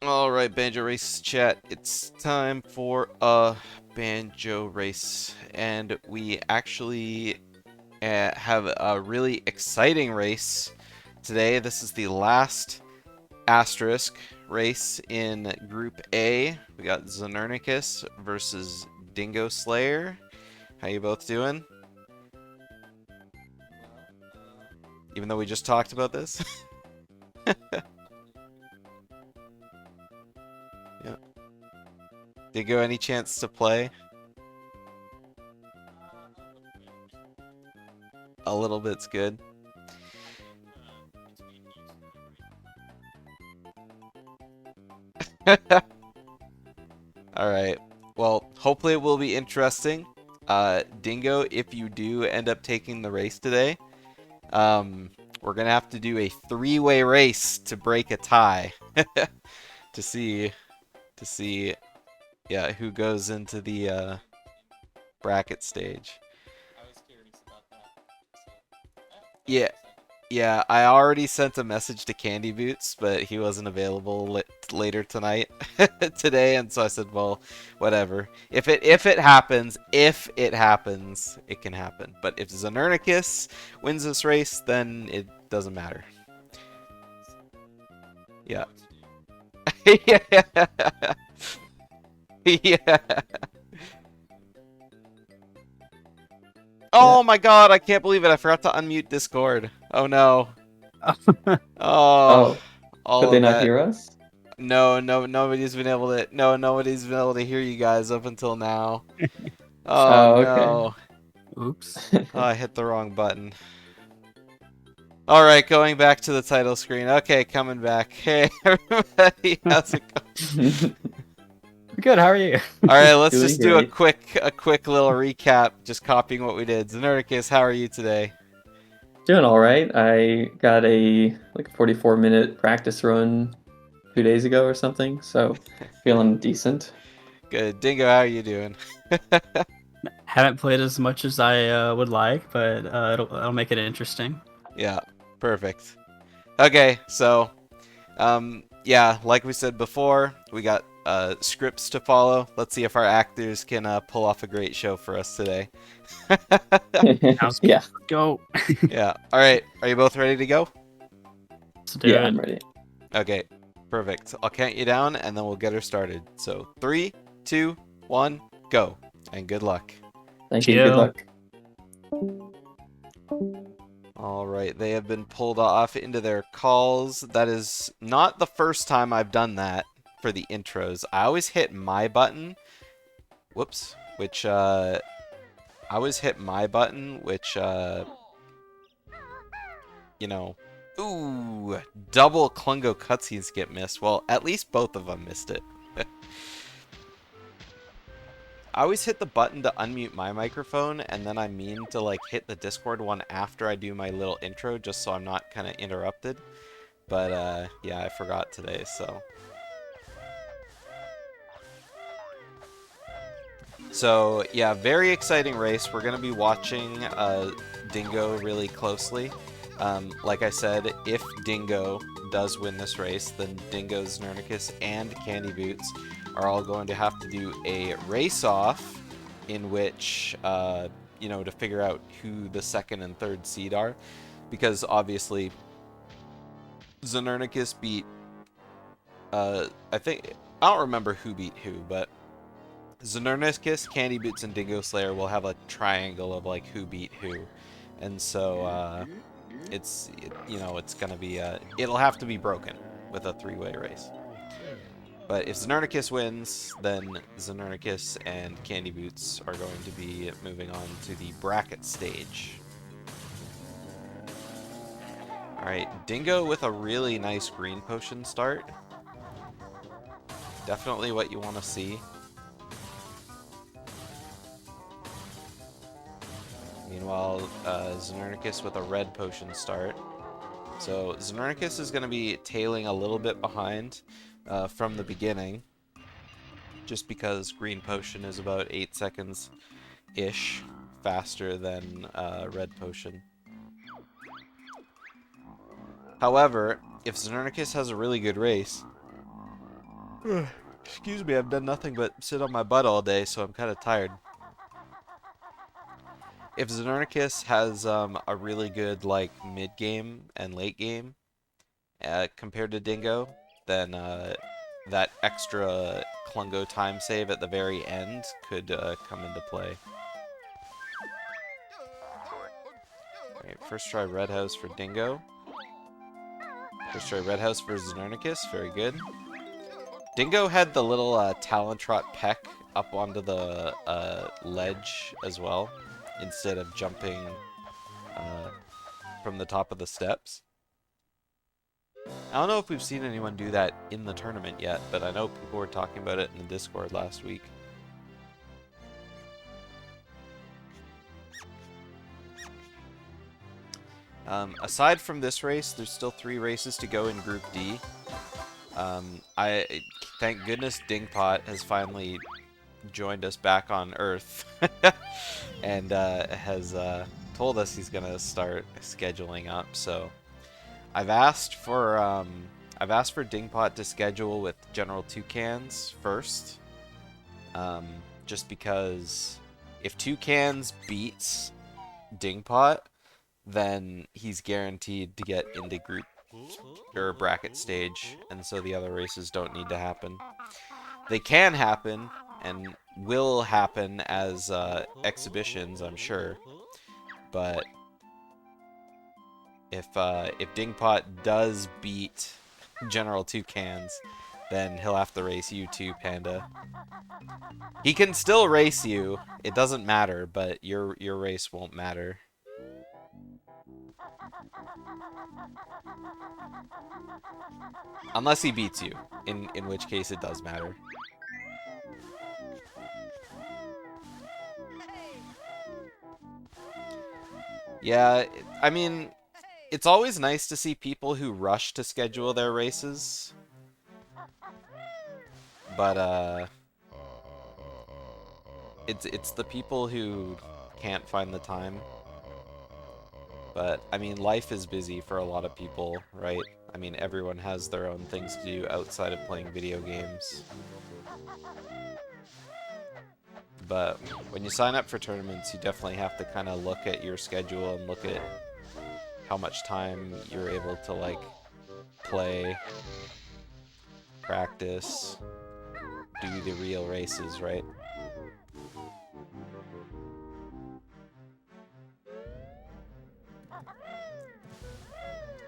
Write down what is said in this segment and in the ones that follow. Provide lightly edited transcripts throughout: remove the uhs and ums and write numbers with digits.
Alright, Banjo Race chat. It's time for a Banjo Race. And we actually have a really exciting race today. This is the last asterisk race in Group A. We got Znernicus versus Dingoslayer. How you both doing? Even though we just talked about this? Yeah. Dingo, any chance to play? A little bit's good. Alright. Well, hopefully it will be interesting. Dingo, if you do end up taking the race today, we're gonna have to do a three-way race to break a tie. to see yeah, who goes into the bracket stage. Yeah, yeah, I already sent a message to Candy Boots, but he wasn't available later tonight, today, and so I said, well, whatever. If it happens, it can happen. But if Znernicus wins this race, then it doesn't matter. Yeah. Yeah. Yeah. Oh my god, I can't believe it. I forgot to unmute Discord. Oh no. Oh, Oh, could all they of not that. hear us? No, nobody's been able to. No, nobody's been able to hear you guys up until now. Oh Oh, okay. no. Oops. Oh, I hit the wrong button. Alright, going back to the title screen. Okay, coming back. Hey, everybody, how's it going? Good, how are you? Alright, let's Doing just do a great. quick little recap, just copying what we did. Znernicus, how are you today? Doing all right. I got a 44-minute practice run 2 days ago or something, so feeling decent. Good. Dingo, how are you doing? Haven't played as much as I would like, but it'll make it interesting. Yeah, perfect. Okay, so, yeah, like we said before, we got scripts to follow. Let's see if our actors can pull off a great show for us today. Sounds good. Yeah, Go. Yeah. All right. Are you both ready to go? Let's do yeah, it. I'm ready. Okay. Perfect. I'll count you down and then we'll get her started. So 3, 2, 1, go. And good luck. Thank you. Good Chill. luck. All right. They have been pulled off into their calls. That is not the first time I've done that for the intros. I always hit my button. Whoops. Which, I always hit my button, which, you know, ooh, double Klungo cutscenes get missed. Well, at least both of them missed it. I always hit the button to unmute my microphone, and then I mean to, like, hit the Discord one after I do my little intro, just so I'm not kind of interrupted. But, yeah, I forgot today, so. So, yeah, very exciting race. We're going to be watching Dingo really closely. Like I said, if Dingo does win this race, then Dingo, Znernicus, and Candy Boots are all going to have to do a race-off in which, you know, to figure out who the second and third seed are. Because, obviously, Znernicus beat, I don't remember who beat who, but Znernicus, Candy Boots, and Dingoslayer will have a triangle of, like, who beat who. And so, you know, it's gonna be, it'll have to be broken with a three-way race. But if Znernicus wins, then Znernicus and Candy Boots are going to be moving on to the bracket stage. Alright, Dingo with a really nice green potion start. Definitely what you want to see. Meanwhile, Znernicus with a red potion start. So Znernicus is going to be tailing a little bit behind from the beginning, just because green potion is about 8 seconds-ish faster than red potion. However, if Znernicus has a really good race, Excuse me, I've done nothing but sit on my butt all day, so I'm kind of tired. If Znernicus has a really good like mid game and late game compared to Dingo, then that extra Klungo time save at the very end could come into play. Alright, first try Red House for Dingo. First try Red House for Znernicus, very good. Dingo had the little Talentrot peck up onto the ledge as well, instead of jumping from the top of the steps. I don't know if we've seen anyone do that in the tournament yet, but I know people were talking about it in the Discord last week. Aside from this race, there's still 3 races to go in Group D. Thank goodness Dingpot has finally joined us back on Earth and has told us he's gonna start scheduling up. So I've asked for Dingpot to schedule with General Toucans first, just because if Toucans beats Dingpot, then he's guaranteed to get into group or bracket stage, and so the other races don't need to happen. They can happen and will happen as exhibitions, I'm sure, but if Dingpot does beat General Toucans, then he'll have to race you too, Panda. He can still race you, it doesn't matter, but your race won't matter. Unless he beats you, in which case it does matter. Yeah, I mean, it's always nice to see people who rush to schedule their races. But, it's the people who can't find the time. But, I mean, life is busy for a lot of people, right? I mean, everyone has their own things to do outside of playing video games. But when you sign up for tournaments, you definitely have to kind of look at your schedule and look at how much time you're able to, like, play, practice, do the real races, right?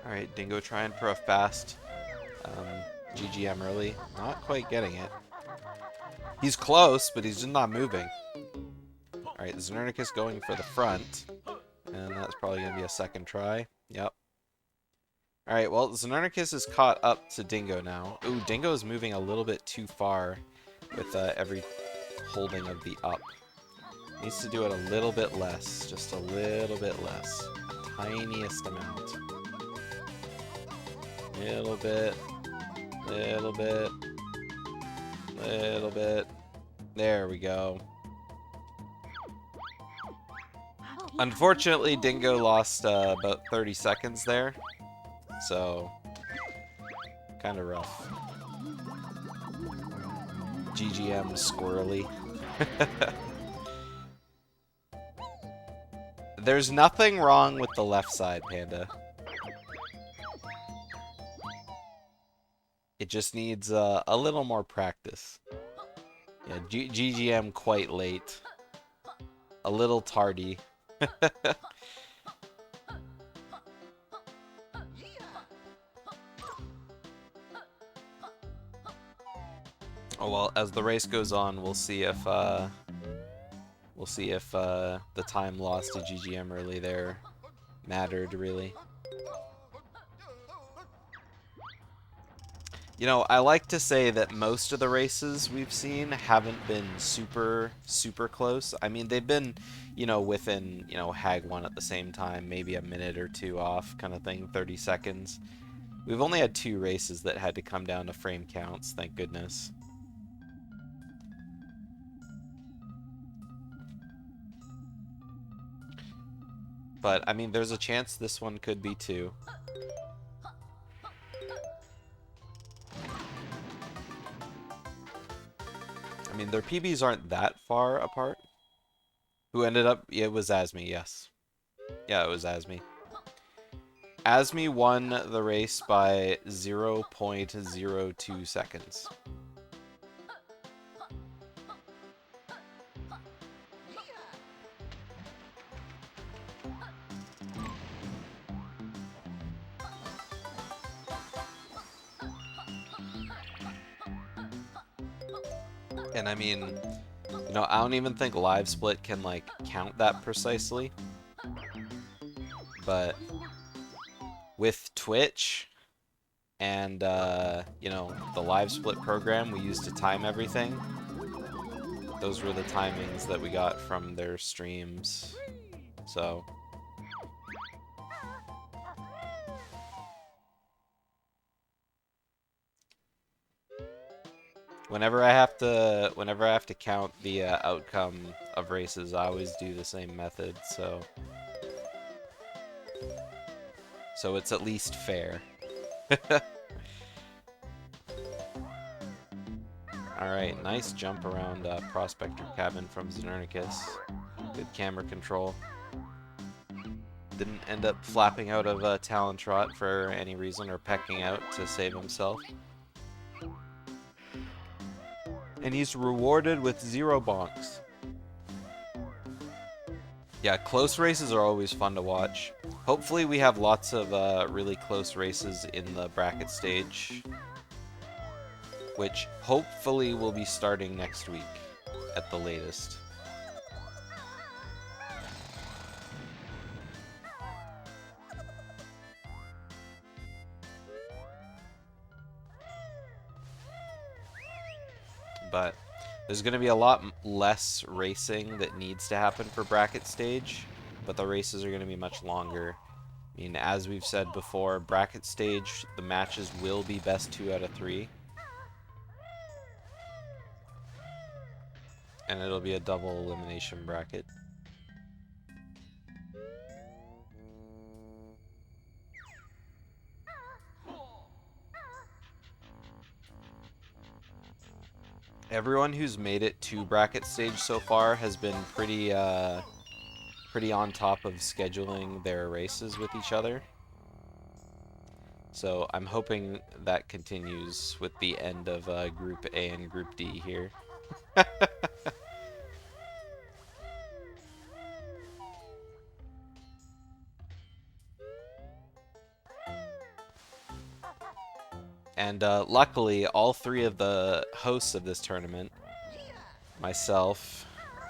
Alright, Dingo trying for a fast GGM early. Not quite getting it. He's close, but he's just not moving. Alright, Znernicus going for the front. And that's probably going to be a second try. Yep. Alright, well, Znernicus is caught up to Dingo now. Ooh, Dingo is moving a little bit too far with every holding of the up. Needs to do it a little bit less. Just a little bit less. Tiniest amount. Little bit, little bit, little bit. There we go. Unfortunately, Dingo lost about 30 seconds there, so kind of rough. GGM squirrely. There's nothing wrong with the left side, Panda. It just needs a little more practice. Yeah, GGM quite late. A little tardy. Oh well, as the race goes on, we'll see if the time lost to GGM early there mattered really. You know, I like to say that most of the races we've seen haven't been super close. I mean, they've been, you know, within, you know, Hag 1 at the same time, maybe a minute or two off kind of thing, 30 seconds. We've only had 2 races that had to come down to frame counts, thank goodness. But, I mean, there's a chance this one could be too. I mean, their PBs aren't that far apart. Who ended up... It was Asmi, yes. Yeah, it was Asmi. Asmi won the race by 0.02 seconds. And I mean, you know, I don't even think Live Split can, like, count that precisely. But with Twitch and, you know, the Live Split program we used to time everything, those were the timings that we got from their streams. So... Whenever I have to count the outcome of races, I always do the same method, so it's at least fair. Alright, nice jump around Prospector Cabin from Znernicus. Good camera control. Didn't end up flapping out of Talon Trot for any reason, or pecking out to save himself. And he's rewarded with 0 bonks. Yeah, close races are always fun to watch. Hopefully we have lots of really close races in the bracket stage, which hopefully will be starting next week at the latest. But there's going to be a lot less racing that needs to happen for bracket stage, but the races are going to be much longer. I mean, as we've said before, bracket stage, the matches will be best 2 out of 3. And it'll be a double elimination bracket. Everyone who's made it to bracket stage so far has been pretty on top of scheduling their races with each other. So I'm hoping that continues with the end of Group A and Group D here. And luckily, all 3 of the hosts of this tournament, myself,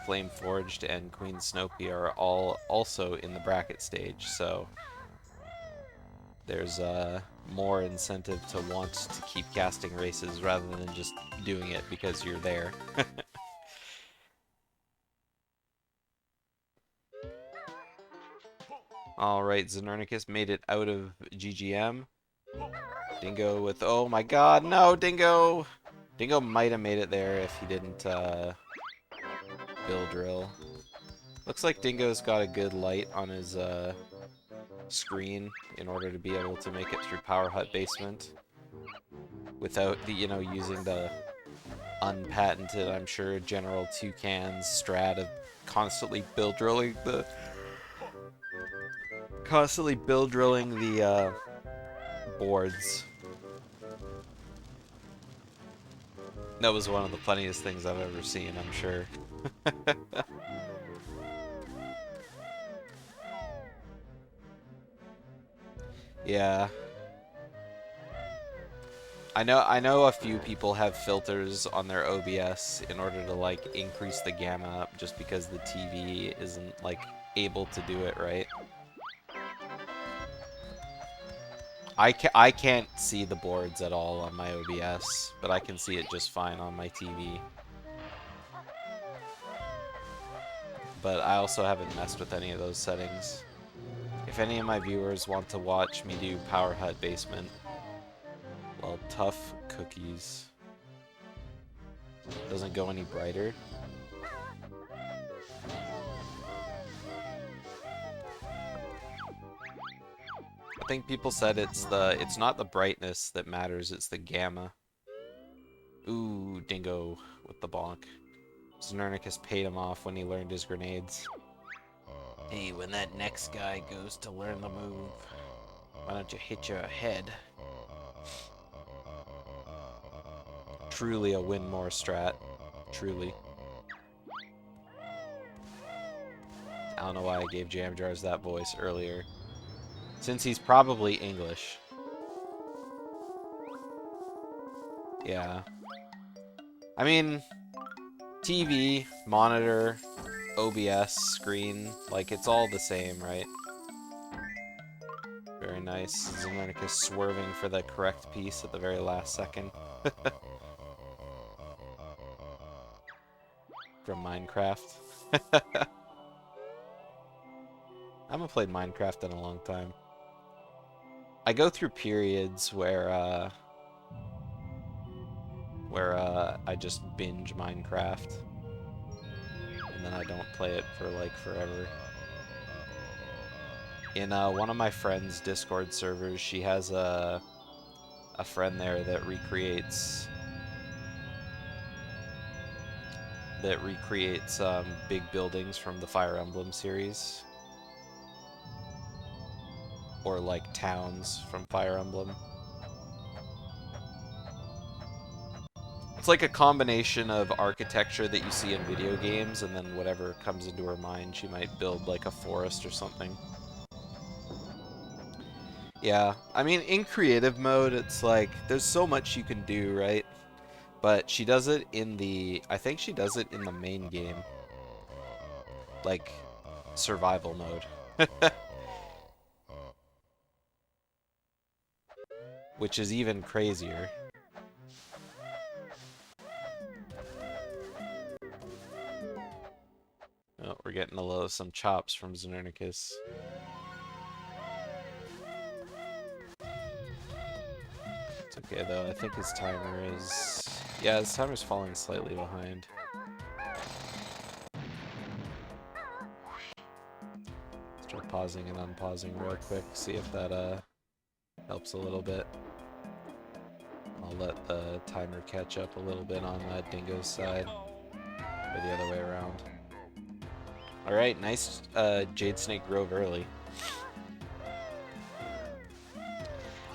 Flameforged, and Queen Snopey, are all also in the bracket stage, so there's more incentive to want to keep casting races rather than just doing it because you're there. Alright, Znernicus made it out of GGM. Dingo with... Oh my god, no, Dingo! Dingo might have made it there if he didn't Bill Drill. Looks like Dingo's got a good light on his screen in order to be able to make it through Power Hut Basement without the, you know, using the unpatented, I'm sure, General Toucan's strat of constantly bill drilling the boards. That was one of the funniest things I've ever seen, I'm sure. Yeah. I know a few people have filters on their OBS in order to, like, increase the gamma up just because the TV isn't, like, able to do it right. I can't see the boards at all on my OBS, but I can see it just fine on my TV. But I also haven't messed with any of those settings. If any of my viewers want to watch me do Power Hut Basement, well, tough cookies. Doesn't go any brighter. I think people said it's not the brightness that matters, it's the gamma. Ooh, Dingo with the bonk. Znernicus paid him off when he learned his grenades. Hey, when that next guy goes to learn the move, why don't you hit your head? Truly a win more strat. Truly. I don't know why I gave Jam Jars that voice earlier. Since he's probably English. Yeah. I mean, TV, monitor, OBS, screen, like, it's all the same, right? Very nice. Znernicus swerving for the correct piece at the very last second. From Minecraft. I haven't played Minecraft in a long time. I go through periods where I just binge Minecraft. And then I don't play it for, like, forever. In one of my friend's Discord servers, she has a friend there that recreates big buildings from the Fire Emblem series. Or, like, towns from Fire Emblem. It's like a combination of architecture that you see in video games, and then whatever comes into her mind, she might build, like, a forest or something. Yeah, I mean, in creative mode, it's like, there's so much you can do, right? But she does it in the... I think she does it in the main game. Like, survival mode. Which is even crazier. Oh, we're getting some chops from Znernicus. It's okay though, I think his timer is... Yeah, his timer's falling slightly behind. Let's try pausing and unpausing real quick, see if that helps a little bit. I'll let the timer catch up a little bit on Dingo's side, or the other way around. Alright, nice Jade Snake Grove early.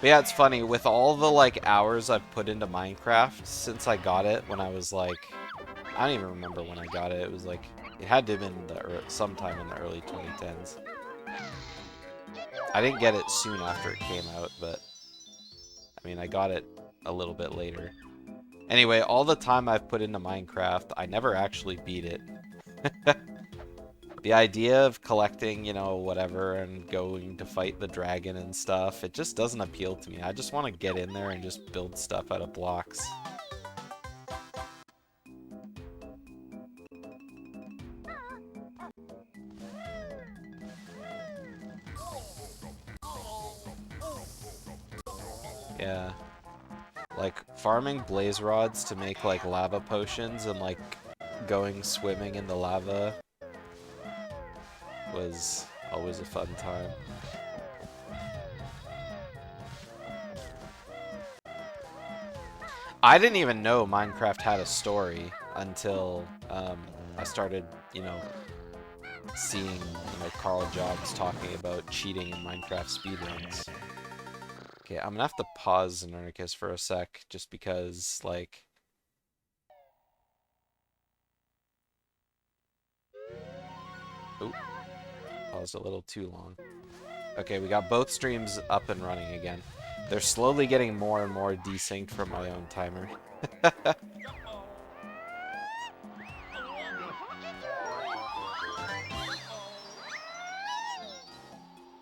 But yeah, it's funny, with all the, like, hours I've put into Minecraft since I got it when I was, like... I don't even remember when I got it. It was, like... It had to have been sometime in the early 2010s. I didn't get it soon after it came out, but... I mean, I got it a little bit later. Anyway, all the time I've put into Minecraft, I never actually beat it. The idea of collecting, you know, whatever, and going to fight the dragon and stuff, it just doesn't appeal to me. I just want to get in there and just build stuff out of blocks. Yeah. Like, farming blaze rods to make, like, lava potions and, like, going swimming in the lava was always a fun time. I didn't even know Minecraft had a story until I started, you know, seeing, you know, Carl Jobs talking about cheating in Minecraft speedruns. Okay, I'm gonna have to pause Znernicus for a sec, just because, like... Oop. Paused a little too long. Okay, we got both streams up and running again. They're slowly getting more and more desynced from my own timer.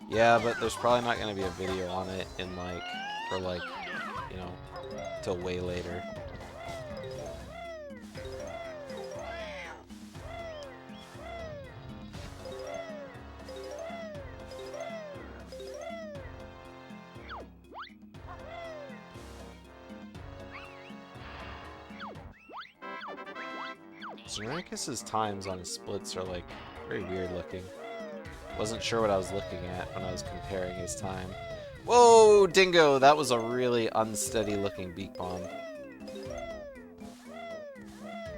Yeah, but there's probably not going to be a video on it in, like, for, like, you know, till way later. Znernicus's times on his splits are, like, very weird looking. Wasn't sure what I was looking at when I was comparing his time. Whoa, Dingo! That was a really unsteady looking beak bomb.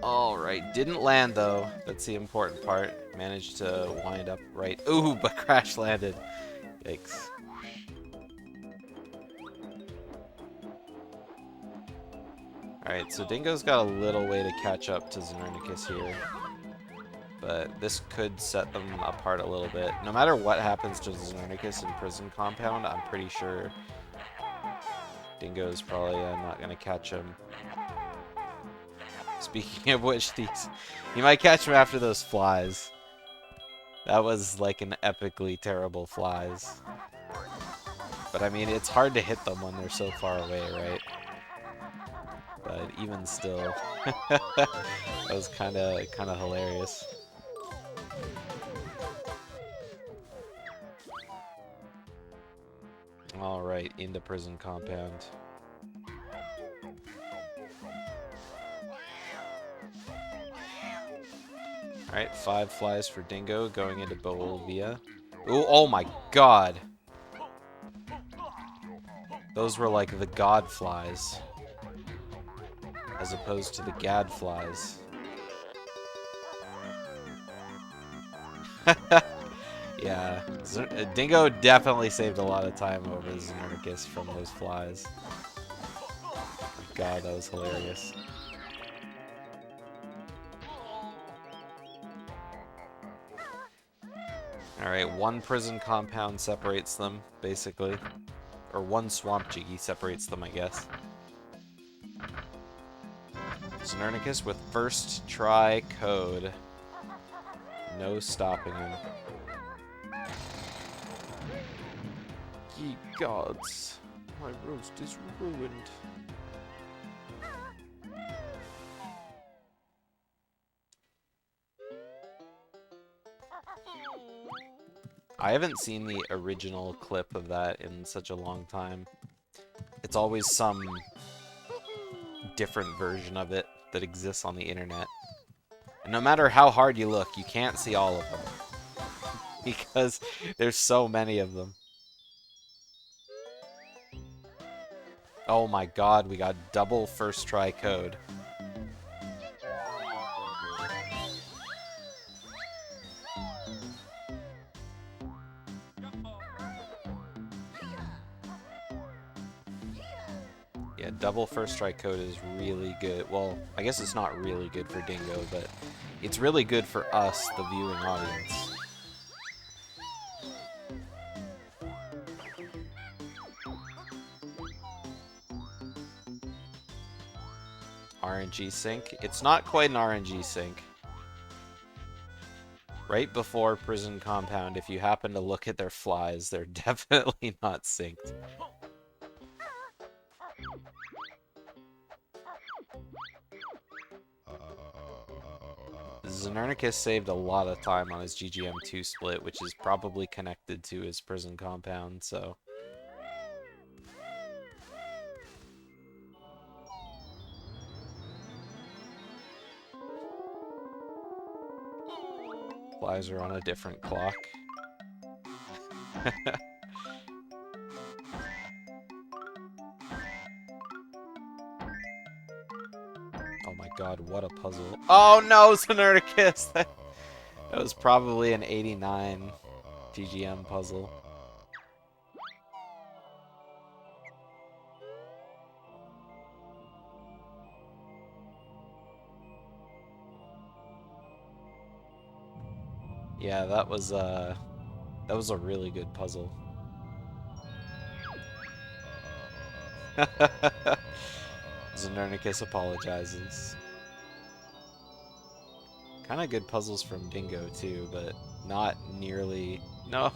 Alright, didn't land though. That's the important part. Managed to wind up right. Ooh, but crash landed. Yikes. Alright, so Dingo's got a little way to catch up to Znernicus here. But this could set them apart a little bit. No matter what happens to Znernicus in Prison Compound, I'm pretty sure Dingo's probably not going to catch him. Speaking of which, he might catch him after those flies. That was like an epically terrible flies. But I mean, it's hard to hit them when they're so far away, right? But even still, that was kind of hilarious. All right, into Prison Compound. Alright, 5 flies for Dingo going into Bolivia. Ooh, oh my god! Those were like the god flies. As opposed to the gad flies. Yeah, Dingo definitely saved a lot of time over Znernicus from those flies. God, that was hilarious. Alright, 1 prison compound separates them, basically. Or 1 swamp jiggy separates them, I guess. Znernicus with first try code. No stopping him. Ye gods, my roast is ruined. I haven't seen the original clip of that in such a long time. It's always some different version of it that exists on the internet. And no matter how hard you look, you can't see all of them. Because there's so many of them. Oh my god, we got double first try code. Yeah, double first strike code is really good. Well, I guess it's not really good for Dingo, but it's really good for us, the viewing audience. RNG sync. It's not quite an RNG sync. Right before Prison Compound, if you happen to look at their flies, they're definitely not synced. Znernicus saved a lot of time on his GGM2 split, which is probably connected to his Prison Compound, so... Flies are on a different clock. Oh my god, what a puzzle. Oh no, Znernicus! That was probably an 89 GGM puzzle. Yeah, that was a really good puzzle. Znernicus apologizes. Kind of good puzzles from Dingo too, but not nearly. No,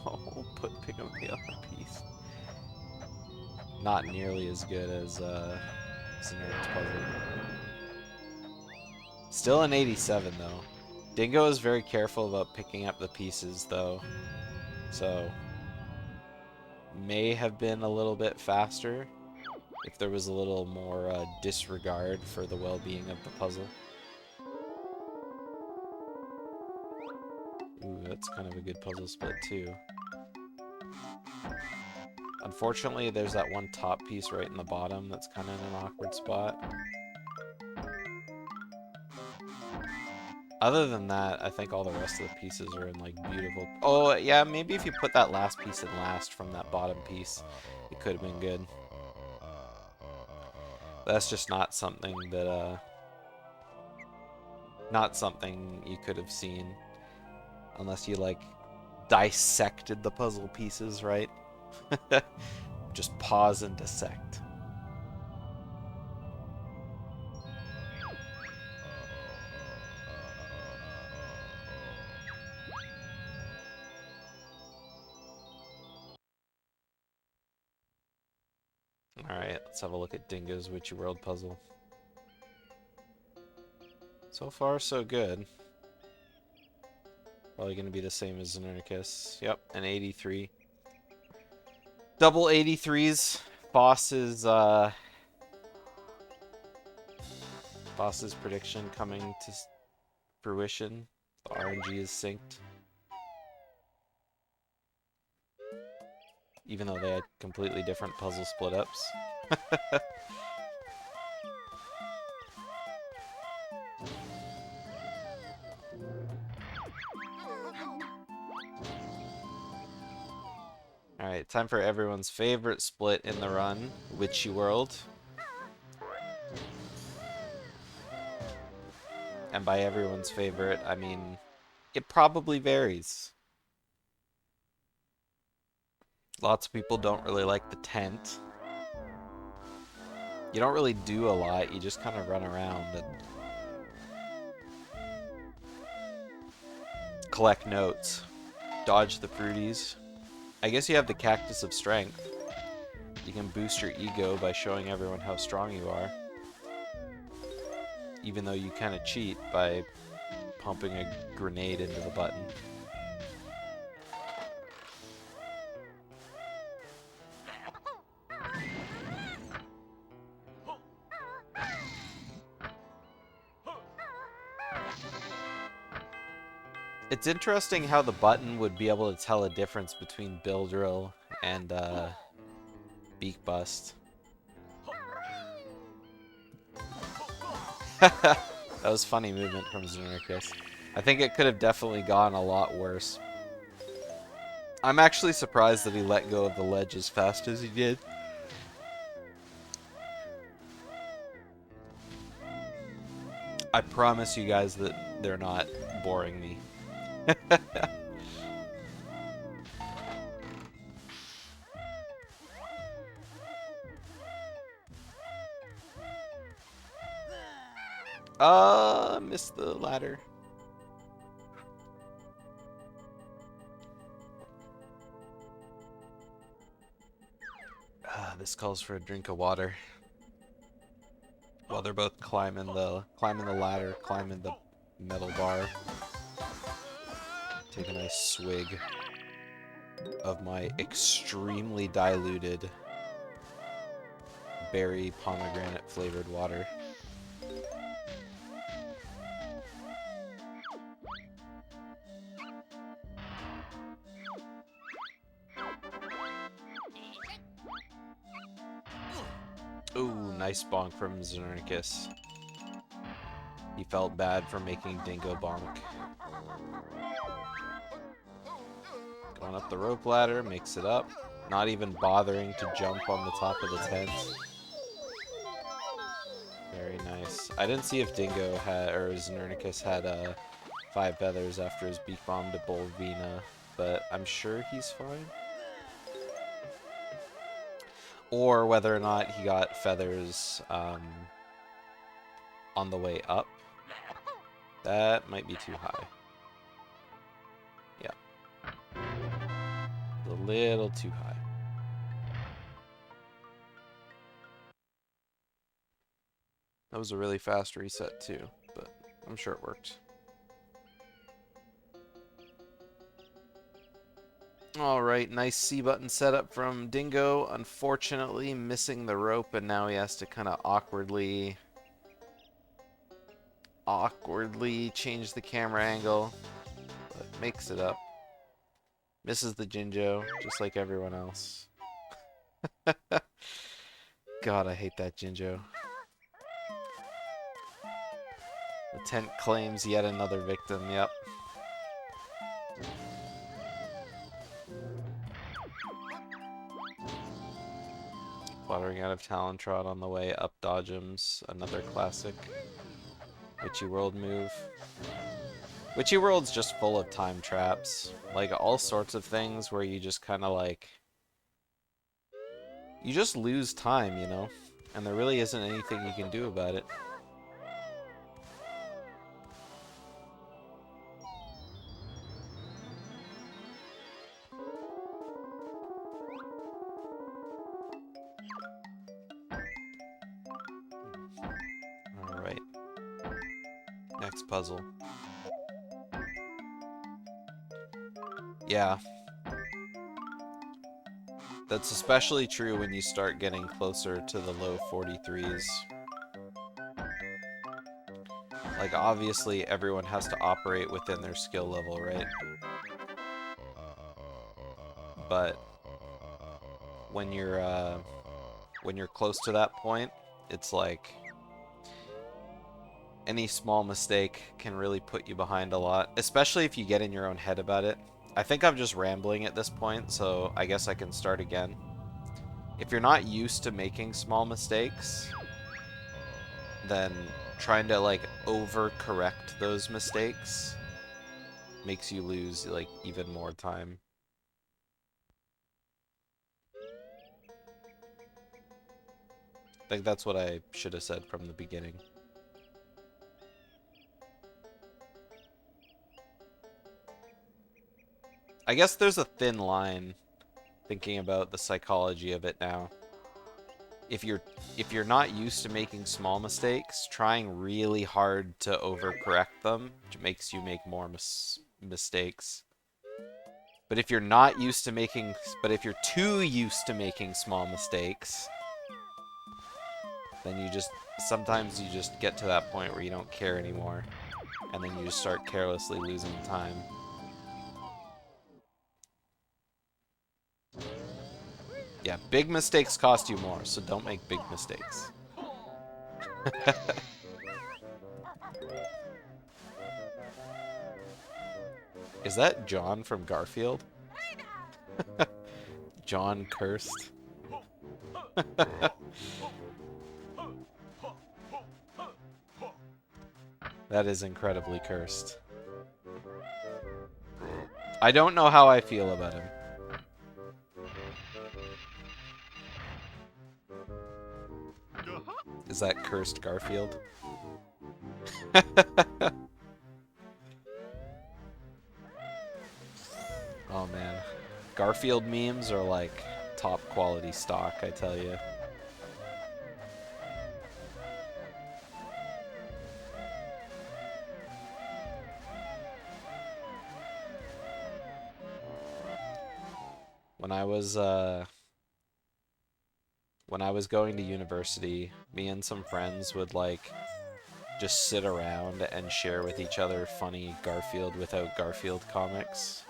pick up the other piece. Not nearly as good as Znernicus' puzzle. Still an 87 though. Dingo is very careful about picking up the pieces though, so may have been a little bit faster if there was a little more disregard for the well-being of the puzzle. Ooh, that's kind of a good puzzle split too. Unfortunately, there's that one top piece right in the bottom that's kind of in an awkward spot. Other than that, I think all the rest of the pieces are in like beautiful. Oh yeah, maybe if you put that last piece in last from that bottom piece, it could have been good. That's just not something that not something you could have seen unless you like dissected the puzzle pieces, right? Just pause and dissect. Alright, let's have a look at Dingo's Witchy World puzzle. So far, so good. Probably going to be the same as Znernicus. Yep, an 83. Double 83s. Boss's prediction coming to fruition. The RNG is synced. Even though they had completely different puzzle split-ups. Alright, time for everyone's favorite split in the run, Witchy World. And by everyone's favorite, I mean, it probably varies. Lots of people don't really like the tent. You don't really do a lot, you just kind of run around and collect notes. Dodge the fruities. I guess you have the Cactus of Strength. You can boost your ego by showing everyone how strong you are. Even though you kind of cheat by pumping a grenade into the button. It's interesting how the button would be able to tell a difference between Bill Drill and Beak Bust. That was funny movement from Znernicus. I think it could have definitely gone a lot worse. I'm actually surprised that he let go of the ledge as fast as he did. I promise you guys that they're not boring me. Missed the ladder. This calls for a drink of water. While they're both climbing the ladder, climbing the metal bar. Take a nice swig of my extremely diluted berry pomegranate flavored water. Ooh, nice bonk from Znernicus. He felt bad for making Dingo bonk. Going up the rope ladder, makes it up. Not even bothering to jump on the top of the tent. Very nice. I didn't see if Dingo had, or Znernicus had 5 feathers after his beak bomb to Bolvina, but I'm sure he's fine. Or whether or not he got feathers on the way up. That might be too high. Yeah. A little too high. That was a really fast reset too, but I'm sure it worked. Alright, nice C button setup from Dingo. Unfortunately, missing the rope, and now he has to kind of awkwardly change the camera angle, but makes it up. Misses the Jinjo, just like everyone else. God, I hate that Jinjo. The tent claims yet another victim, yep. Fluttering out of Talontrod on the way up Dodgems, another classic. Witchy World move. Witchy World's just full of time traps. Like, all sorts of things where you just kind of like... You just lose time, you know? And there really isn't anything you can do about it. Alright. Next puzzle. Yeah. That's especially true when you start getting closer to the low 43s. Like, obviously, everyone has to operate within their skill level, right? But when you're close to that point, it's like any small mistake can really put you behind a lot, especially if you get in your own head about it. I think I'm just rambling at this point, so I guess I can start again. If you're not used to making small mistakes, then trying to, like, overcorrect those mistakes makes you lose, like, even more time. I think that's what I should have said from the beginning. I guess there's a thin line, thinking about the psychology of it now. If you're not used to making small mistakes, trying really hard to overcorrect them makes you make more mistakes. But if you're not used to making, but if you're too used to making small mistakes, then sometimes you just get to that point where you don't care anymore, and then you just start carelessly losing time. Yeah, big mistakes cost you more, so don't make big mistakes. Is that John from Garfield? John cursed. That is incredibly cursed. I don't know how I feel about him. Is that cursed Garfield? Oh man. Garfield memes are like top quality stock, I tell you. When I was going to university, me and some friends would like just sit around and share with each other funny Garfield without Garfield comics.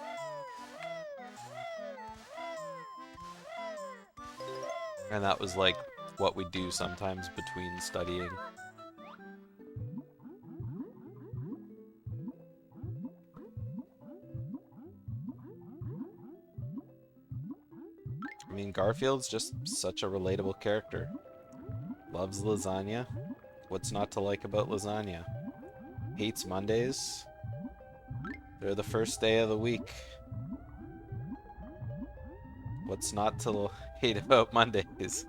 And that was like what we do sometimes between studying. I mean, Garfield's just such a relatable character. Loves lasagna. What's not to like about lasagna? Hates Mondays. They're the first day of the week. What's not to hate about Mondays?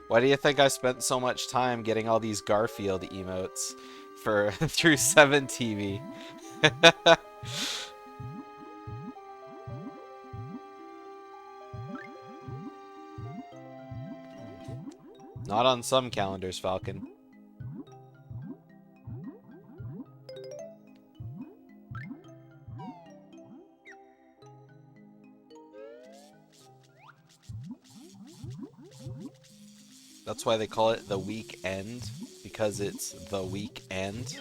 Why do you think I spent so much time getting all these Garfield emotes for through 7TV? Not on some calendars, Falcon. That's why they call it the weekend, because it's the weekend.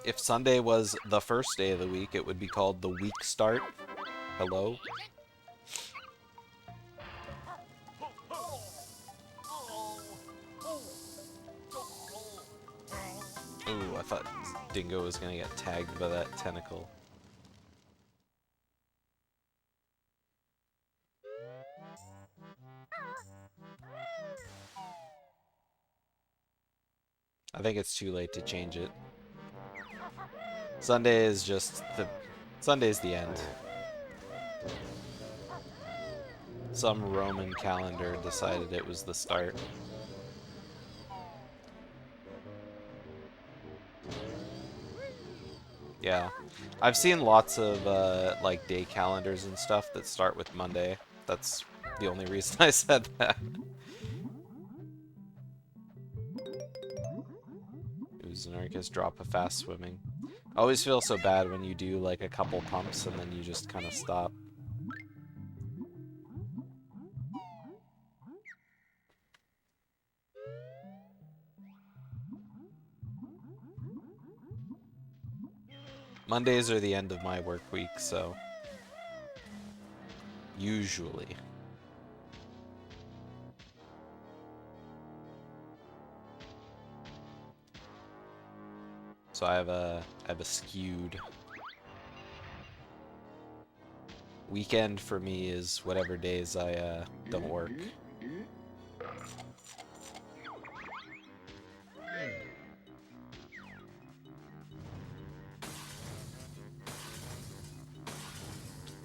if Sunday was the first day of the week, it would be called the week start. Hello? Ooh, I thought Dingo was gonna get tagged by that tentacle. I think it's too late to change it. Sunday is just the... Sunday's the end. Some Roman calendar decided it was the start. Yeah. I've seen lots of, like, day calendars and stuff that start with Monday. That's the only reason I said that. Ooh, Znernicus drop a fast swimming. I always feel so bad when you do, like, a couple pumps and then you just kind of stop. Mondays are the end of my work week, so... Usually. So I have a skewed... Weekend for me is whatever days I don't work.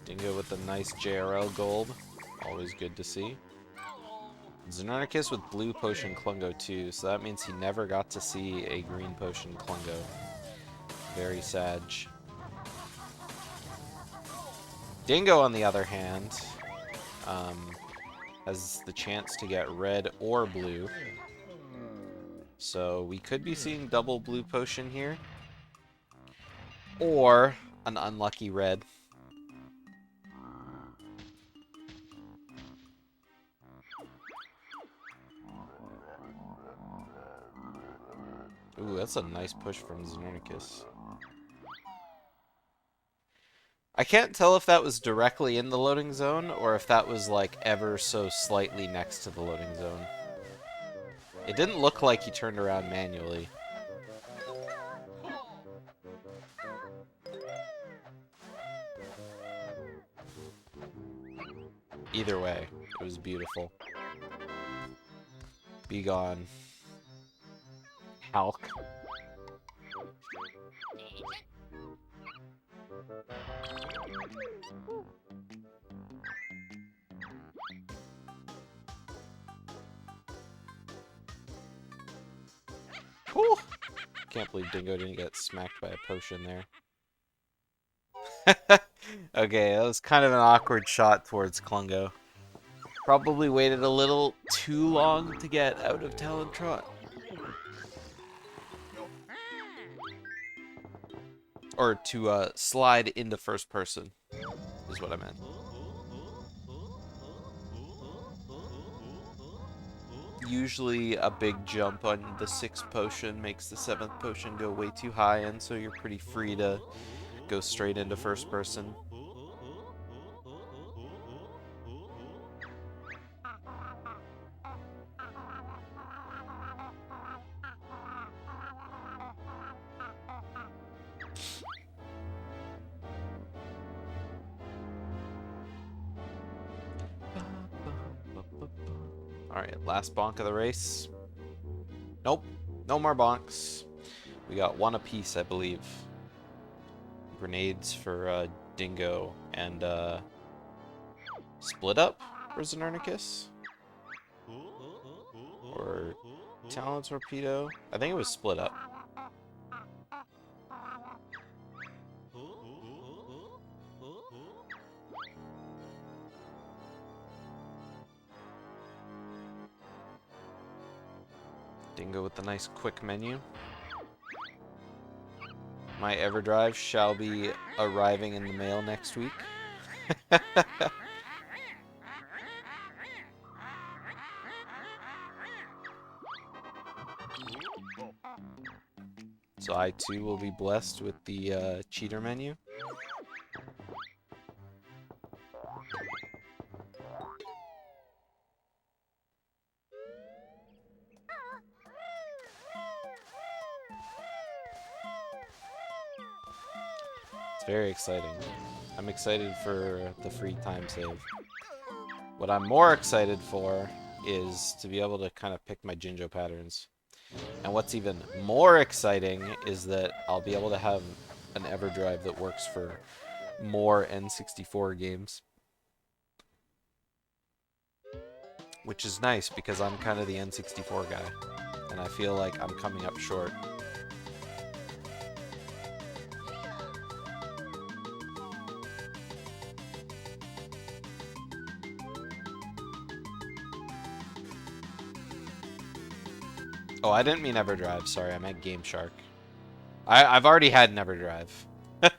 Dingo with a nice JRL gold. Always good to see. Znernicus with blue potion Klungo too, so that means he never got to see a green potion Klungo. Very sad. Dingo, on the other hand, has the chance to get red or blue. So we could be seeing double blue potion here. Or an unlucky red. Ooh, that's a nice push from Znernicus. I can't tell if that was directly in the loading zone, or if that was, like, ever so slightly next to the loading zone. It didn't look like he turned around manually. Either way, it was beautiful. Be gone. Halk. Whew. Can't believe Dingo didn't get smacked by a potion there. Okay, that was kind of an awkward shot towards Klungo. Probably waited a little too long to get out of Talon Trot. Or to slide into first person, is what I meant. Usually a big jump on the 6th potion makes the 7th potion go way too high, and so you're pretty free to go straight into first person. Alright, last bonk of the race. Nope, no more bonks. We got one apiece, I believe. Grenades for Dingo and Split Up for Znernicus? Or Talon Torpedo? I think it was Split Up. Dingo with the nice quick menu. My EverDrive shall be arriving in the mail next week. So I too will be blessed with the cheater menu. It's very exciting. I'm excited for the free time save. What I'm more excited for is to be able to kind of pick my Jinjo patterns. And what's even more exciting is that I'll be able to have an EverDrive that works for more N64 games. Which is nice because I'm kind of the N64 guy. And I feel like I'm coming up short. Oh, I didn't mean EverDrive. Sorry, I meant Game Shark. I've already had an EverDrive. But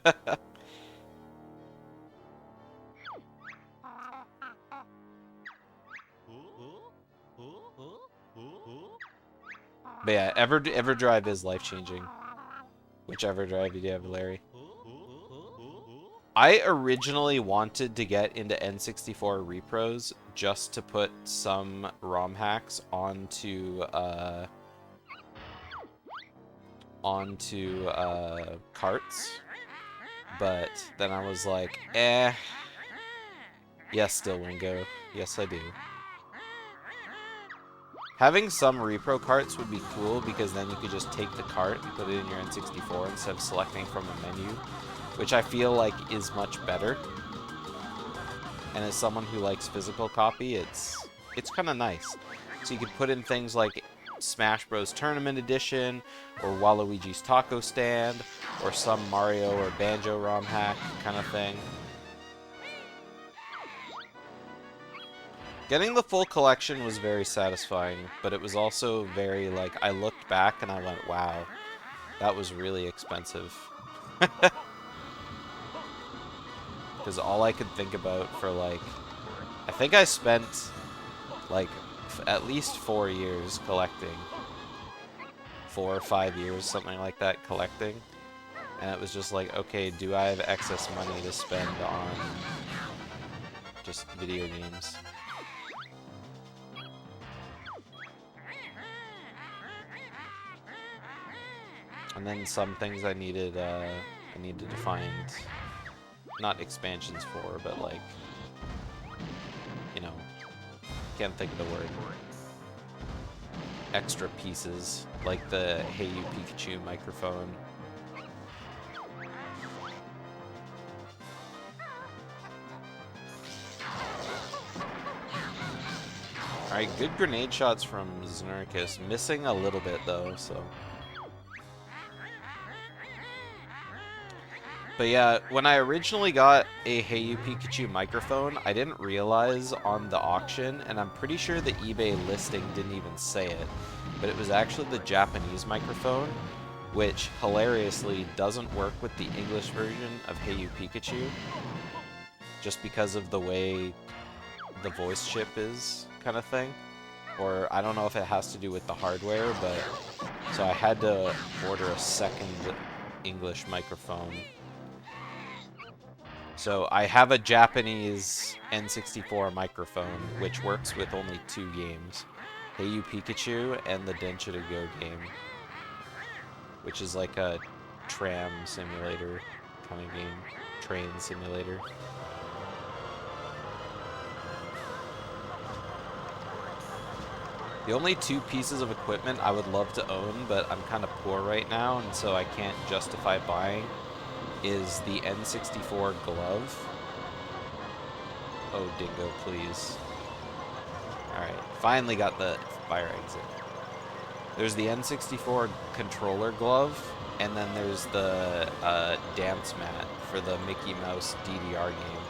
yeah, EverDrive is life-changing. Which EverDrive did you have, Larry? I originally wanted to get into N64 repros just to put some ROM hacks onto carts, but then I was like, eh. Yes, Stillwingo. Yes, I do. Having some repro carts would be cool because then you could just take the cart and put it in your N64 instead of selecting from a menu, which I feel like is much better. And as someone who likes physical copy, it's kind of nice. So you could put in things like Smash Bros. Tournament Edition, or Waluigi's Taco Stand, or some Mario or Banjo ROM hack kind of thing. Getting the full collection was very satisfying, but it was also very, like, I looked back and I went, wow, that was really expensive. Because all I could think about for, like, I think I spent, like, at least 4 years collecting. 4 or 5 years, something like that, collecting. And it was just like, okay, do I have excess money to spend on just video games? And then some things I needed to find, not expansions for, but like, you know, can't think of the word. Extra pieces, like the Hey You Pikachu microphone. Alright, good grenade shots from Znernicus. Missing a little bit though, so. But yeah, when I originally got a Hey You Pikachu microphone, I didn't realize on the auction, and I'm pretty sure the eBay listing didn't even say it, but it was actually the Japanese microphone, which hilariously doesn't work with the English version of Hey You Pikachu, just because of the way the voice chip is, kind of thing. Or I don't know if it has to do with the hardware, but so I had to order a second English microphone. So I have a Japanese N64 microphone, which works with only 2 games. Hey You Pikachu and the Densha to Go game, which is like a tram simulator kind of game, train simulator. The only 2 pieces of equipment I would love to own, but I'm kind of poor right now, and so I can't justify buying, is the N64 glove. Oh, Dingo, please. Alright, finally got the fire exit. There's the N64 controller glove, and then there's the dance mat for the Mickey Mouse DDR game.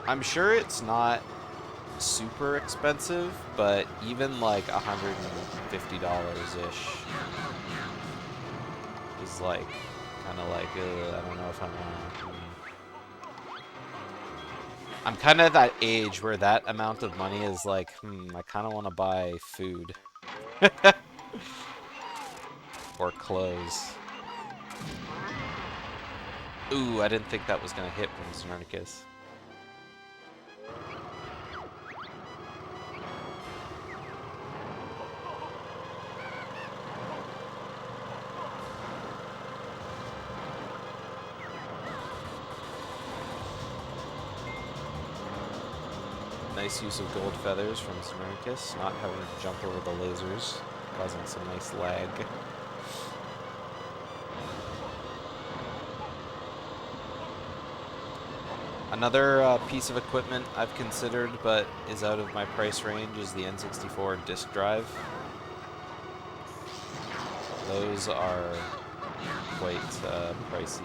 I'm sure it's not super expensive, but even like $150-ish is like kind of like, I don't know if I'm I'm kind of at that age where that amount of money is like, I kind of want to buy food. Or close. Ooh, I didn't think that was gonna hit from Znernicus. Nice use of gold feathers from Znernicus, not having to jump over the lasers, causing some nice lag. Another piece of equipment I've considered but is out of my price range is the N64 disk drive. Those are quite pricey.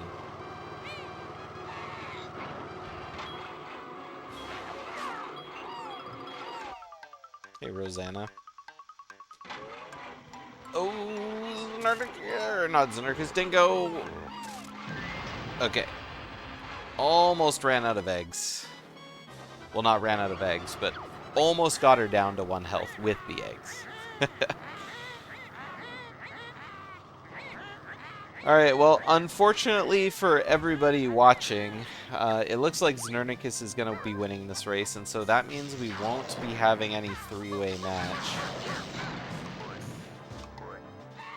Hey, Rosanna. Oh, Znernicus, not Znernicus, Dingo! Okay. Almost ran out of eggs. Well, not ran out of eggs, but almost got her down to 1 health with the eggs. Alright, well, unfortunately for everybody watching, it looks like Znernicus is going to be winning this race, and so that means we won't be having any 3-way match.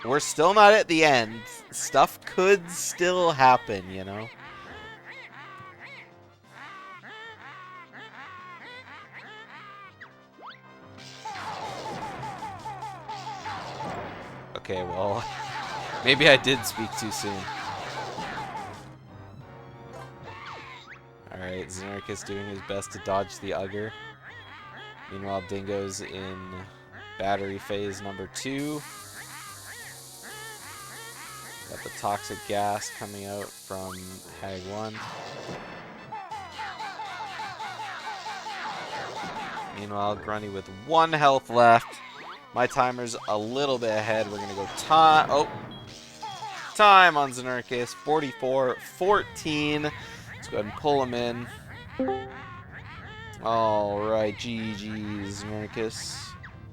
We're still not at the end. Stuff could still happen, you know? Okay, well, maybe I did speak too soon. Alright, Znernicus doing his best to dodge the Ugger. Meanwhile, Dingo's in battery phase number 2. Got the toxic gas coming out from Hag 1. Meanwhile, Grunny with 1 health left. My timer's a little bit ahead. We're gonna go time. Oh, time on Znernicus. 44-14. Let's go ahead and pull him in. All right, GG Znernicus.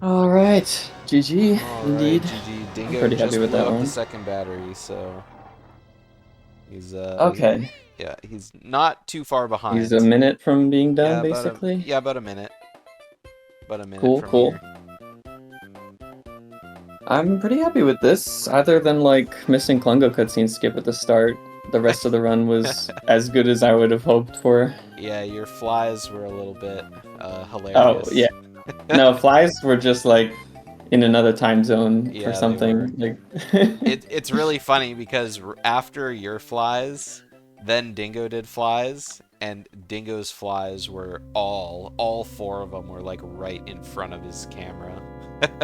All right, GG. All Indeed. right, GG. Dingo I'm pretty just happy with blew that up one. the second battery, so he's Okay. yeah, he's not too far behind. He's a minute from being done, yeah, basically. about a minute. About a minute Cool, from cool. here. I'm pretty happy with this. Other than like missing Klungo cutscene skip at the start, the rest of the run was as good as I would have hoped for. Yeah, your flies were a little bit hilarious. Oh yeah, no, flies were just like in another time zone Yeah, for they something. were. Like It's really funny because after your flies, then Dingo did flies, and Dingo's flies were all 4 of them were like right in front of his camera.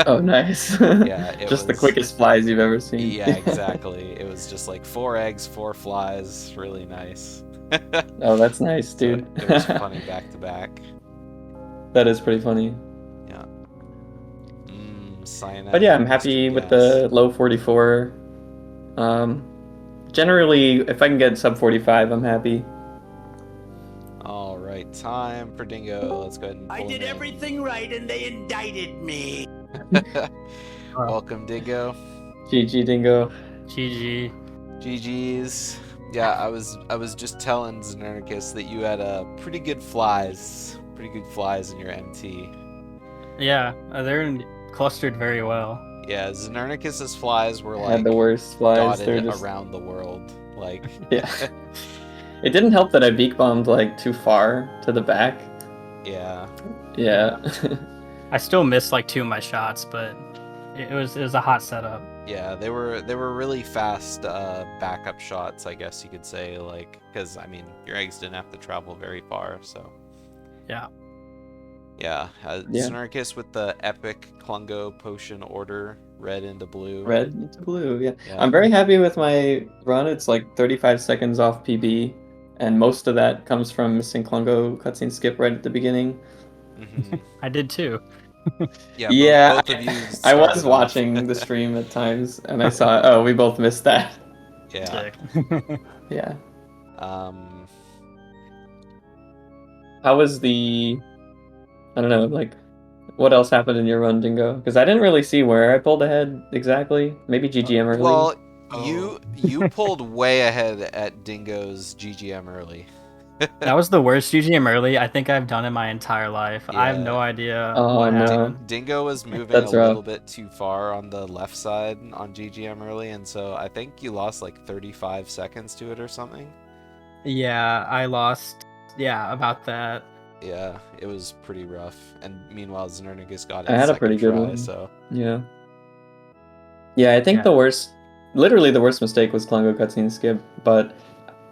Oh, nice. Yeah, it just the was- quickest flies you've ever seen. Yeah, exactly. It was just like 4 eggs, 4 flies, really nice. Oh, that's nice, So dude. it was funny back to back. That is pretty funny. Yeah. Cyanide. But yeah, I'm happy with the low 44. Generally, if I can get sub 45, I'm happy. All right, time for Dingo. Let's go ahead and pull I did him in. everything right and they indicted me. Welcome, Dingo. GG Dingo. GG. GG's. Yeah, I was just telling Znernicus that you had pretty good flies in your MT. Yeah, they're clustered very well. Yeah, Znernicus's flies were I like had the worst flies. They're dotted just around the world. Like yeah. It didn't help that I beak bombed like too far to the back. yeah. Yeah. I still missed like 2 of my shots, but it was a hot setup. Yeah, they were really fast backup shots, I guess you could say, like, because I mean your eggs didn't have to travel very far, so Yeah. yeah. Yeah. Znernicus with the epic Klungo potion order, red into blue. Red into blue, yeah. Yeah. I'm very happy with my run. It's like 35 seconds off PB, and most of that comes from missing Klungo cutscene skip right at the beginning. Mhm. I did too. Yeah, Yeah, both of you. I was started off. watching the stream at times, and I saw, oh, we both missed that. Yeah. Sick. Yeah. Um. How was the, I don't know, like, what else happened in your run, Dingo? Because I didn't really see where I pulled ahead exactly. Maybe GGM early. Well, Oh. you pulled way ahead at Dingo's GGM early. That was the worst GGM early I think I've done in my entire life. I have Yeah. no idea Oh, what no. happened. Dingo was moving That's a little rough. bit too far on the left side on GGM early, and so I think you lost like 35 seconds to it or something. Yeah, I lost. Yeah, about that. Yeah, it was pretty rough. And meanwhile, Znernicus got I it had a second pretty good try, one. so Yeah. Yeah, I think Yeah. the worst, literally the worst mistake was Klungo cutscene skip,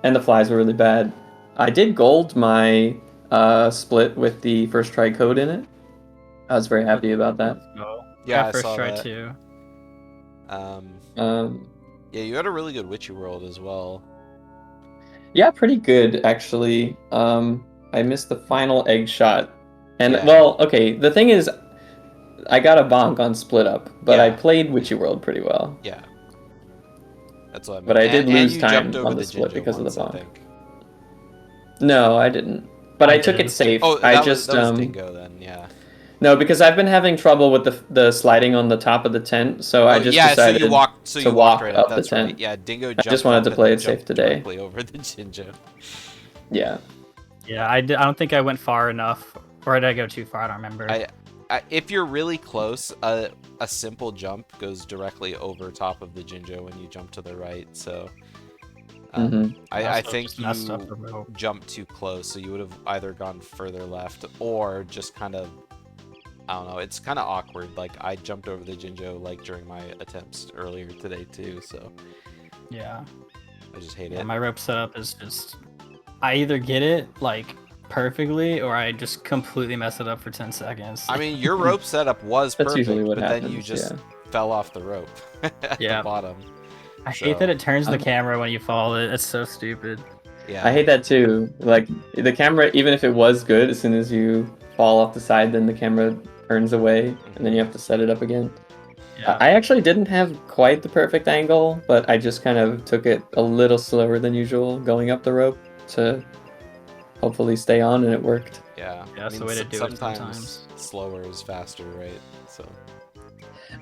and the flies were really bad. I did gold my split with the first try code in it. I was very happy about that. Let's go. yeah, I got first saw try that. too. Yeah, you had a really good Witchy World as well. Yeah, pretty good actually. I missed the final egg shot, and Yeah. well, okay. The thing is, I got a bonk on split up, but I Yeah. played Witchy World pretty well. Yeah. That's what I meant. But I did and lose you time jumped over on the the split Jinjo because of the once, I bonk. think. No, I didn't. But I I took did. it safe. Oh, I that just was Dingo then, yeah. no, because I've been having trouble with the sliding on the top of the tent, so I just yeah, decided so you walked to walk walk right up up. the That's right. tent. Yeah, Dingo I jumped just wanted up to and play then it safe jumped today. directly over the Jinjo. Yeah. Yeah, I don't think I went far enough, or did I go too far? I don't remember. If you're really close, a simple jump goes directly over top of the Jinjo when you jump to the right. So I Also think just messed up you the rope. jumped too close, so you would have either gone further left or just kind of, I don't know. It's kind of awkward. Like I jumped over the Jinjo like during my attempts earlier today too. So Yeah. I just hate Yeah, it. my rope setup is just, I either get it like perfectly or I just completely mess it up for 10 seconds. I mean, your rope setup was That's perfect, usually what but happens. then you just yeah. fell off the rope at Yeah. the bottom. I hate that So, it turns the I'm- camera when you fall. It's so stupid. Yeah. I hate that too. Like the camera, even if it was good, as soon as you fall off the side, then the camera turns away, and then you have to set it up again. Yeah. I actually didn't have quite the perfect angle, but I just kind of took it a little slower than usual going up the rope to hopefully stay on, and it worked. Yeah. Yeah, that's the way to do it sometimes. Slower is faster, right? So.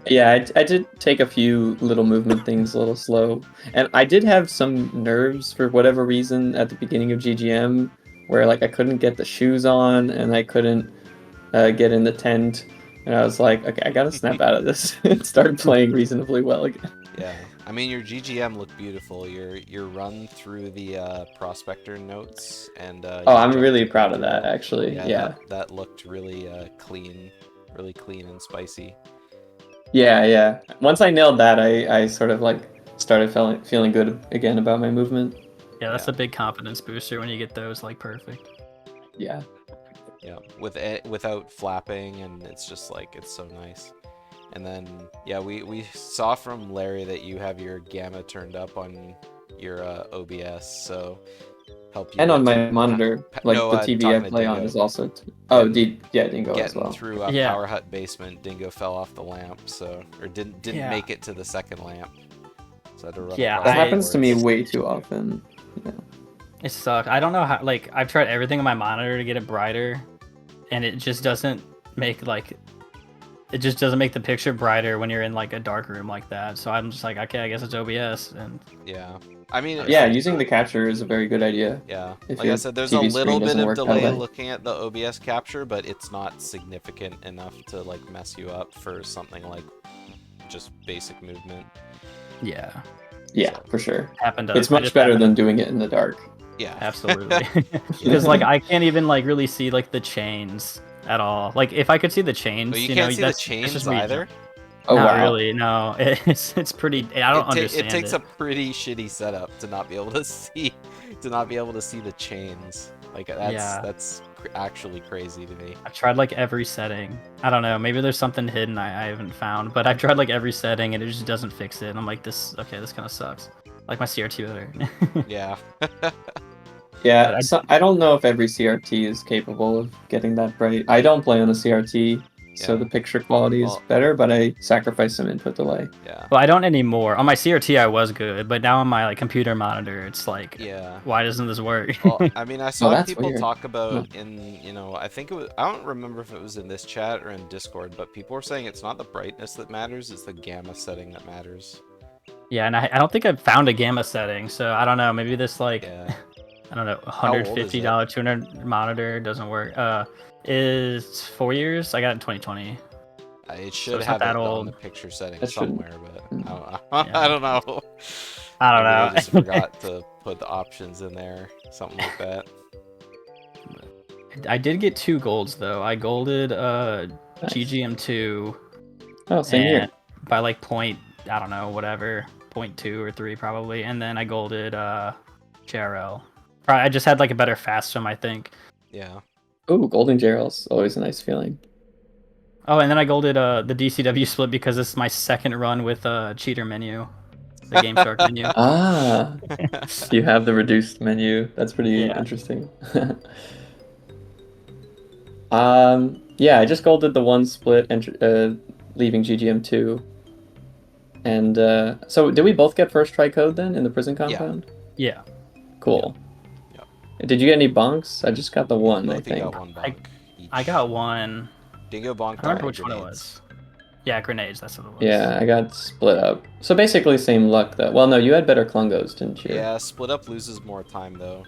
Yeah, I did take a few little movement things a little slow. And I did have some nerves for whatever reason at the beginning of GGM where like I couldn't get the shoes on and I couldn't get in the tent. And I was like, okay, I gotta snap out of this and start playing reasonably well again. Yeah. I mean, your GGM looked beautiful. Your run through the prospector notes and. Oh, I'm really proud of that, actually. Yeah. That looked really clean and spicy. Yeah. Once I nailed that, I sort of like started feeling good again about my movement. Yeah, that's a big confidence booster when you get those like perfect. Yeah. Yeah, without flapping, and it's just like it's so nice. And then yeah, we saw from Larry that you have your gamma turned up on your OBS, so help you. And on my to monitor, like no, the TV talking I to play on Dingo. is also. Dingo as Getting well. through a Yeah. Power Hut basement, Dingo fell off the lamp, so or didn't Yeah. make it to the second lamp. So I had to run Yeah, across That the happens to me boards. way too often. Yeah. It sucks. I don't know how. Like I've tried everything on my monitor to get it brighter, and it just doesn't make like. It just doesn't make the picture brighter when you're in like a dark room like that. So I'm just like, okay, I guess it's OBS. And Yeah, I mean, Yeah, using the capture is a very good idea. yeah. If Like I your said, there's a TV little screen bit doesn't of work that delay way. looking at the OBS capture, but it's not significant enough to like mess you up for something like just basic movement. yeah, Yeah, for sure. happened. It's much better than doing it in the dark. Yeah, Absolutely. Because like I can't even like really see like the chains at all. Like if I could see the chains, But you you can't know, see that's the chains just me. either. Oh Not wow. really. No, it's pretty. I don't understand It takes it. a pretty shitty setup to not be able to see the chains. Like that's actually crazy to me. I've tried like every setting. I don't know. Maybe there's something hidden I haven't found, but I've tried like every setting and it just doesn't fix it. And I'm like, this kind of sucks. Like my CRT better. Yeah. Yeah, But so I don't know if every CRT is capable of getting that bright. I don't play on a CRT, so Yeah. the picture quality is Well- better, but I sacrificed some input delay. Yeah. Well, I don't anymore. On my CRT, I was good, but now on my like computer monitor, it's like, Yeah. why doesn't this work? Well, I mean, I saw that's people weird. talk about I think it was, I don't remember if it was in this chat or in Discord, but people were saying it's not the brightness that matters, it's the gamma setting that matters. Yeah, and I don't think I've found a gamma setting, so I don't know. Maybe this like Yeah. I don't know, old is it? $150 tuner monitor doesn't work. Is 4 years? I got it in 2020. It should it's not have it that on old. the picture setting That shouldn't- somewhere, but Mm. I don't know. I don't Maybe know. they just forgot to put the options in there, something like that. I did get 2 golds though. I golded Nice. GGM2 Oh, same here. and by like point, I don't know, whatever, 0.2 or 3 probably, and then I golded JRL. Probably I just had like a better fast swim, I think. Yeah. Ooh, golden Gerald's always a nice feeling. Oh, and then I golded the DCW split because this is my second run with cheater menu, the Game Shark menu. Ah, you have the reduced menu. That's pretty Yeah. interesting. Yeah, I just golded the one split and leaving GGM2. And so did we both get first try code then in the prison compound? Yeah. Cool. Yep. Did you get any bonks? I just got the one, Both I of you think. got one bonk each. I got one. Dingo bonk. I don't remember which one it was. Yeah, grenades, that's what it was. Yeah, I got split up. So basically same luck though. Well, no, you had better Klungos, didn't you? Yeah, split up loses more time though.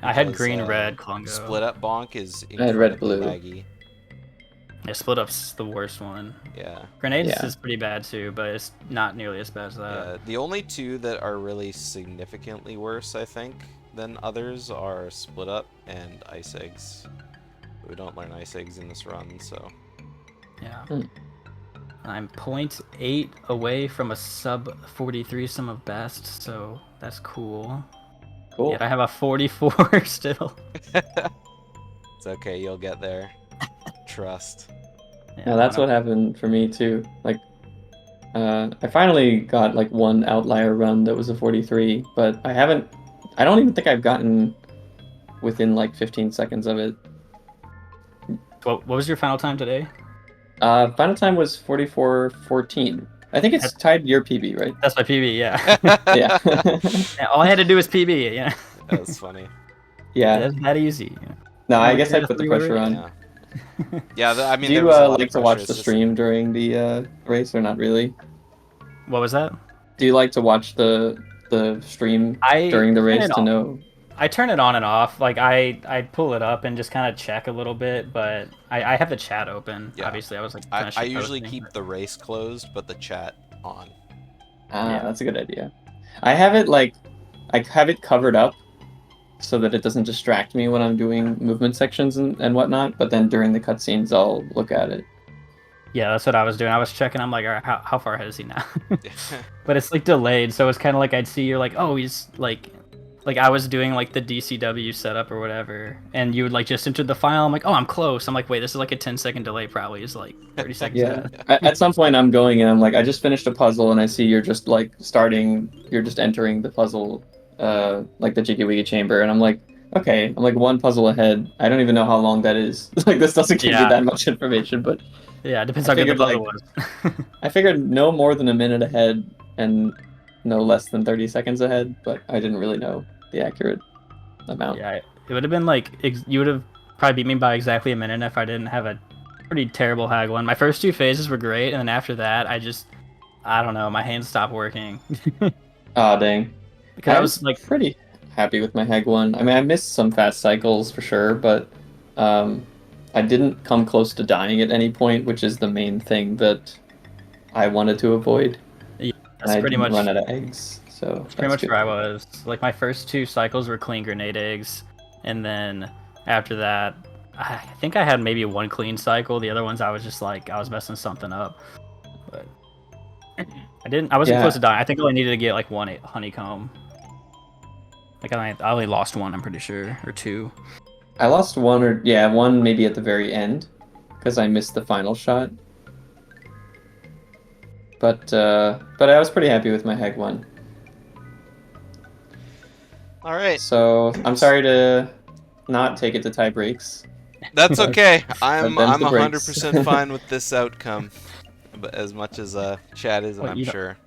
I had because, green, red, Klungo. Split up bonk is I had red, incredibly blue. laggy. Yeah, split up's the worst one. Yeah. Grenades Yeah. is pretty bad too, but it's not nearly as bad as that. The only two that are really significantly worse, I think, than others are split up and ice eggs. We don't learn ice eggs in this run, so. Yeah. Hmm. I'm 0.8 away from a sub 43 sum of best, so that's cool. Cool. Yet I have a 44 still. It's okay, you'll get there. Trust. Yeah, that's what happened for me too. Like, I finally got like one outlier run that was a 43, but I don't even think I've gotten within like 15 seconds of it. What was your final time today? Final time was 44:14. I think it's tied your PB, right? That's my PB, yeah. Yeah. Yeah, all I had to do was PB, yeah. That's funny. Yeah. That's that easy. Yeah. No, I Yeah, guess I that's put the pretty pressure on. Yeah. Yeah, I mean, Do there you was a lot like of to watch pressure, the it's just- stream during the race or not really? What was that? Do you like to watch the stream during the turn race it to on. know? I turn it on and off. Like I pull it up and just kind of check a little bit, but I have the chat open. Yeah. Obviously, I was like. I usually keep the race closed, but the chat on. Ah, Yeah. that's a good idea. I have it covered up so that it doesn't distract me when I'm doing movement sections and whatnot, but then during the cutscenes I'll look at it. Yeah, that's what I was doing. I was checking. I'm like, all right, how far ahead is he now? But it's like delayed, so it's kind of like I'd see you're like, oh, he's like I was doing like the DCW setup or whatever, and you would like just enter the file. I'm like, oh, I'm close. I'm like, wait, this is like a 10-second delay. Probably is like 30 seconds. Yeah. ahead. At some point I'm going and I'm like, I just finished a puzzle and I see you're just entering the puzzle, like the Jiggy Wiggy chamber, and I'm like, okay, I'm like one puzzle ahead. I don't even know how long that is. Like this doesn't give Yeah. you that much information, but Yeah, it depends I how good the figured, puzzle was. I figured no more than a minute ahead and no less than 30 seconds ahead, but I didn't really know the accurate amount. Yeah, it would have been like you would have probably beat me by exactly a minute if I didn't have a pretty terrible hag one. My first 2 phases were great, and then after that, I don't know, my hands stopped working. Ah, dang. Because I was like, pretty happy with my Heg one. I mean, I missed some fast cycles for sure, but I didn't come close to dying at any point, which is the main thing that I wanted to avoid. Yeah, And I pretty didn't much run out of eggs, so That's pretty that's much good. where I was. Like my first 2 cycles were clean grenade eggs, and then after that, I think I had maybe 1 clean cycle. The other ones I was just like I was messing something up, but I wasn't Yeah. close to dying. I think I only needed to get like 1 honeycomb. Like I only lost 1, I'm pretty sure, or 2. I lost one maybe at the very end because I missed the final shot. But I was pretty happy with my Heg one. All right. So I'm sorry to not take it to tie breaks That's okay. I'm them's the breaks. 100% fine with this outcome, but as much as Chad isn't, What, I'm you don't- sure. don't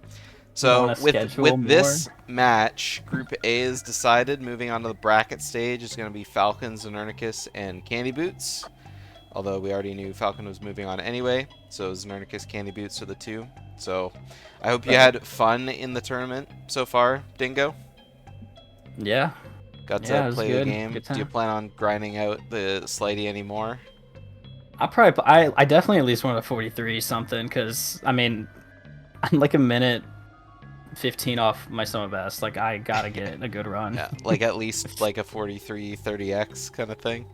So wanna schedule with this match, Group A is decided. Moving on to the bracket stage is going to be Falcon, Znernicus, and Candy Boots. Although we already knew Falcon was moving on anyway, so Znernicus, Candy Boots are the two. So I hope you had fun in the tournament so far, Dingo. Yeah. Got Yeah, it to was play good. the game. Good Do you time. plan on grinding out the Slidey anymore? I definitely at least want a 43 something because I mean I'm like a minute 15 off my summer best. Like I gotta get a good run. Yeah, like at least like a 43 30x kind of thing.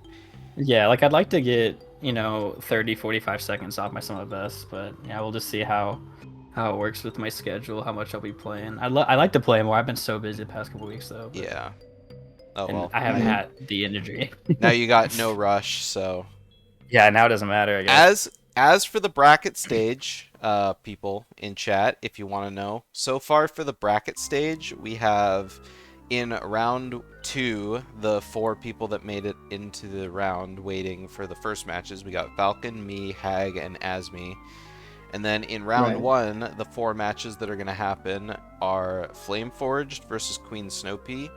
Yeah, like I'd like to get 30 45 seconds off my summer best, but yeah, we'll just see how it works with my schedule, how much I'll be playing. I like to play more. I've been so busy the past couple weeks though. But, Yeah. Oh and well. I haven't had the energy. Now you got no rush, so. Yeah, now it doesn't matter. I guess. As for the bracket stage, people in chat, if you want to know, so far for the bracket stage, we have in round 2 the 4 people that made it into the round waiting for the first matches. We got Falcon, me, Hag, and Asmi. And then in round 1, the 4 matches that are going to happen are Flameforged versus Queen Snowpea.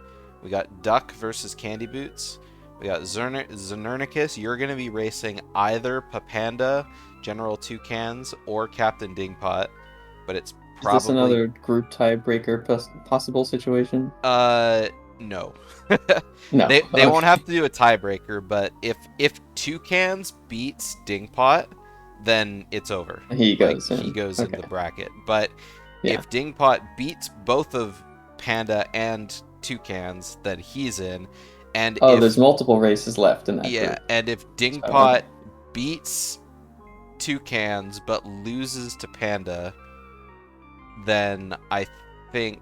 We got Duck versus Candy Boots. We got Znernicus. You're going to be racing either Papanda, General Toucans, or Captain Dingpot, but it's probably... Is this another group tiebreaker possible situation? No. No. They Okay. won't have to do a tiebreaker, but if Toucans beats Dingpot, then it's over. He goes He in. goes in Okay. the bracket. But Yeah. if Dingpot beats both of Panda and Toucans, then he's in. And if, there's multiple races left in that group. and if Dingpot beats Toucans but loses to Panda, then I think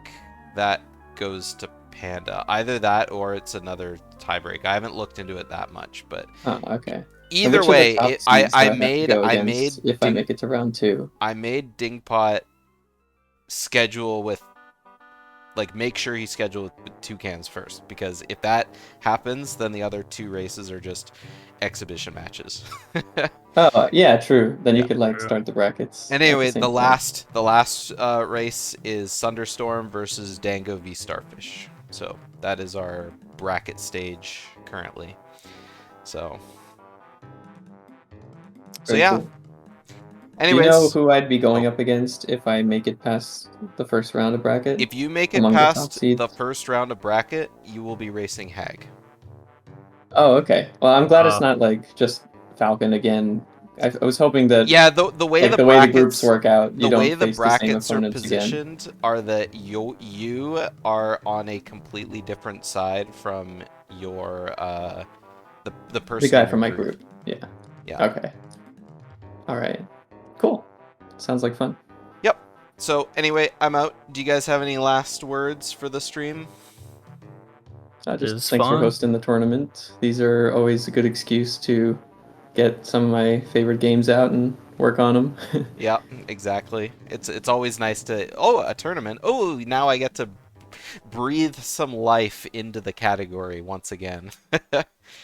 that goes to Panda. Either that or it's another tiebreak. I haven't looked into it that much, but Oh, okay. either way, I made if I make it to round 2. I made Dingpot schedule with, like, make sure he scheduled with Toucans first, because if that happens, then the other 2 races are just exhibition matches. Oh, yeah, true. Then you could start the brackets. And at anyway, same the time. last race is Thunderstorm versus Dango v Starfish. So that is our bracket stage currently. So Very yeah. cool. Anyways, Do you know who I'd be going up against if I make it past the first round of bracket? if you make it among the top past seeds? the first round of bracket, you will be racing Hag. Oh, okay. Well, I'm glad it's not like just Falcon again. I was hoping that Yeah, the way like, the way the brackets groups work out, you the don't way the face the same brackets are opponents again. positioned are that you are on a completely different side from your the person. The guy in your from my group. Yeah. Yeah. Okay. All right. Cool. Sounds like fun. Yep. So anyway, I'm out. Do you guys have any last words for the stream? Just It's thanks for fun. hosting the tournament. These are always a good excuse to get some of my favorite games out and work on them. Yeah, exactly. It's always nice to a tournament. Oh, now I get to breathe some life into the category once again.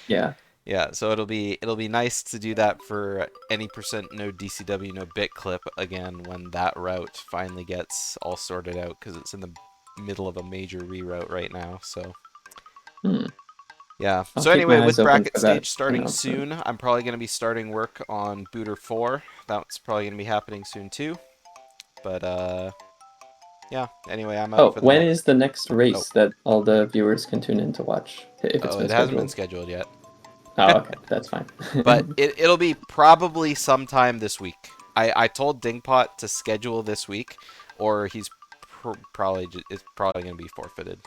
Yeah. Yeah, so it'll be nice to do that for any percent no DCW no Bitclip again when that route finally gets all sorted out, because it's in the middle of a major reroute right now. So yeah. I'll So keep anyway, my with eyes open bracket for that, stage starting you know, soon, I'm probably going to be starting work on Booter 4. That's probably going to be happening soon too. But yeah. Anyway, I'm out for the when next. is the next race that all the viewers can tune in to watch? If it's Oh, been it hasn't been scheduled. scheduled yet. Oh, okay, that's fine. But it'll be probably sometime this week. I told Dingpot to schedule this week, or he's it's probably going to be forfeited.